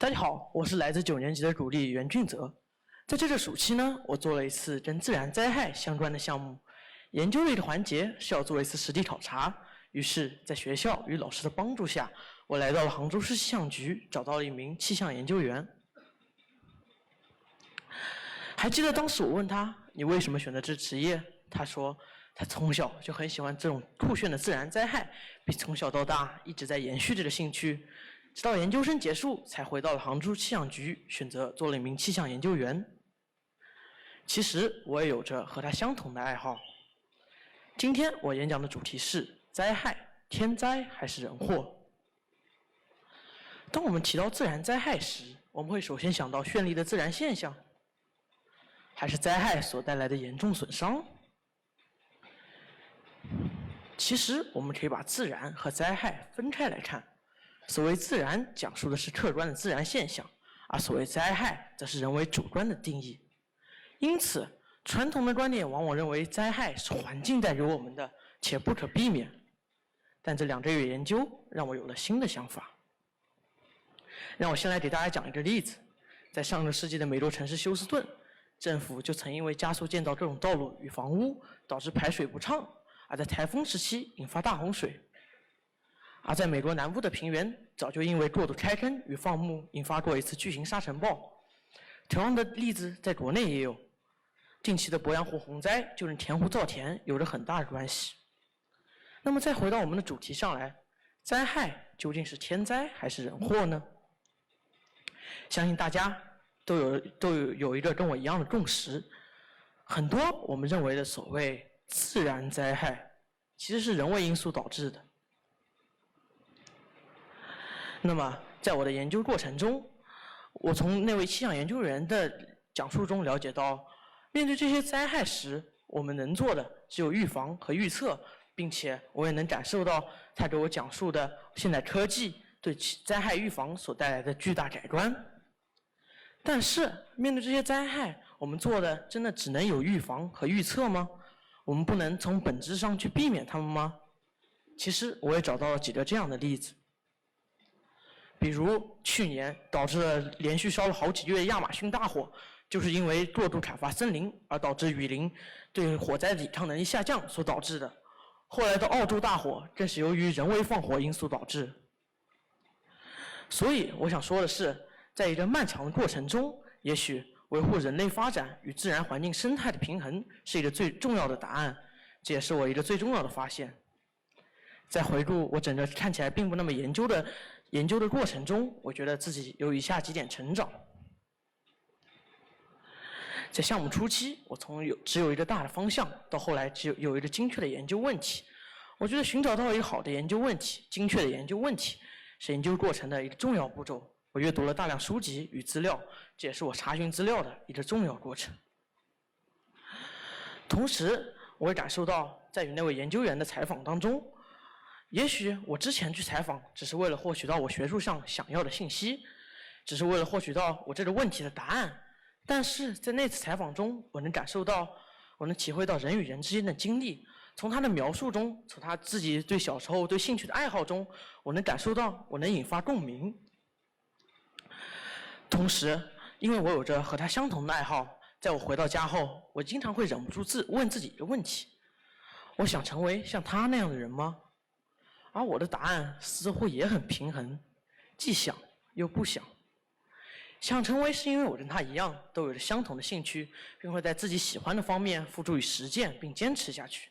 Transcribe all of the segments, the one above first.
大家好，我是来自9年级的主力袁俊泽。在这个暑期呢，我做了一次跟自然灾害相关的项目，研究的一个环节是要做一次实地考察。于是，在学校与老师的帮助下，我来到了杭州市气象局，找到了一名气象研究员。还记得当时我问他：“你为什么选择这职业？”他说：“他从小就很喜欢这种酷炫的自然灾害，并从小到大一直在延续这个兴趣。”直到研究生结束，才回到了杭州气象局，选择做了一名气象研究员。其实我也有着和他相同的爱好。今天我演讲的主题是灾害，天灾还是人祸？当我们提到自然灾害时，我们会首先想到绚丽的自然现象，还是灾害所带来的严重损伤？其实我们可以把自然和灾害分开来看。所谓自然讲述的是客观的自然现象，而所谓灾害则是人为主观的定义。因此，传统的观点往往认为灾害是环境带给我们的，且不可避免。但这2个月研究让我有了新的想法。让我先来给大家讲一个例子。在上个世纪的美国城市休斯顿，政府就曾因为加速建造各种道路与房屋，导致排水不畅，而在台风时期引发大洪水。而在美国南部的平原，早就因为过度开垦与放牧，引发过一次巨型沙尘暴。同样的例子在国内也有。近期的鄱阳湖洪灾就跟填湖造田有着很大的关系。那么再回到我们的主题上来，灾害究竟是天灾还是人祸呢？相信大家都有一个跟我一样的共识，很多我们认为的所谓自然灾害，其实是人为因素导致的。那么，在我的研究过程中，我从那位气象研究员的讲述中了解到，面对这些灾害时，我们能做的只有预防和预测，并且我也能感受到他给我讲述的现代科技对灾害预防所带来的巨大改观。但是，面对这些灾害，我们做的真的只能有预防和预测吗？我们不能从本质上去避免它们吗？其实，我也找到了几个这样的例子。比如去年导致了连续烧了好几个月亚马逊大火，就是因为过度砍伐森林而导致雨林对火灾的抵抗能力下降所导致的。后来的澳洲大火更是由于人为放火因素导致。所以我想说的是，在一个漫长的过程中，也许维护人类发展与自然环境生态的平衡是一个最重要的答案，这也是我一个最重要的发现。在回顾我整个看起来并不那么研究的过程中，我觉得自己有以下几点成长。在项目初期，我从只有一个大的方向，到后来只有一个精确的研究问题。我觉得寻找到一个好的研究问题、精确的研究问题，是研究过程的一个重要步骤。我阅读了大量书籍与资料，这也是我查询资料的一个重要过程。同时，我也感受到，在与那位研究员的采访当中，也许我之前去采访只是为了获取到我学术上想要的信息，只是为了获取到我这个问题的答案。但是在那次采访中，我能感受到，我能体会到人与人之间的经历。从他的描述中，从他自己对小时候对兴趣的爱好中，我能感受到，我能引发共鸣。同时，因为我有着和他相同的爱好，在我回到家后，我经常会忍不住问自己一个问题：我想成为像他那样的人吗？而我的答案似乎也很平衡，既想又不想。想成为是因为我跟他一样，都有着相同的兴趣，并会在自己喜欢的方面付诸于实践并坚持下去。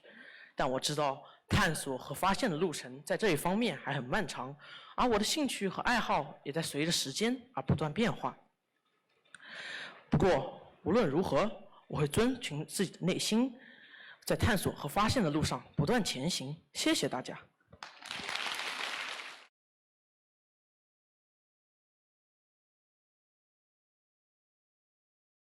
但我知道，探索和发现的路程在这一方面还很漫长，而我的兴趣和爱好也在随着时间而不断变化。不过，无论如何，我会遵循自己的内心，在探索和发现的路上不断前行。谢谢大家。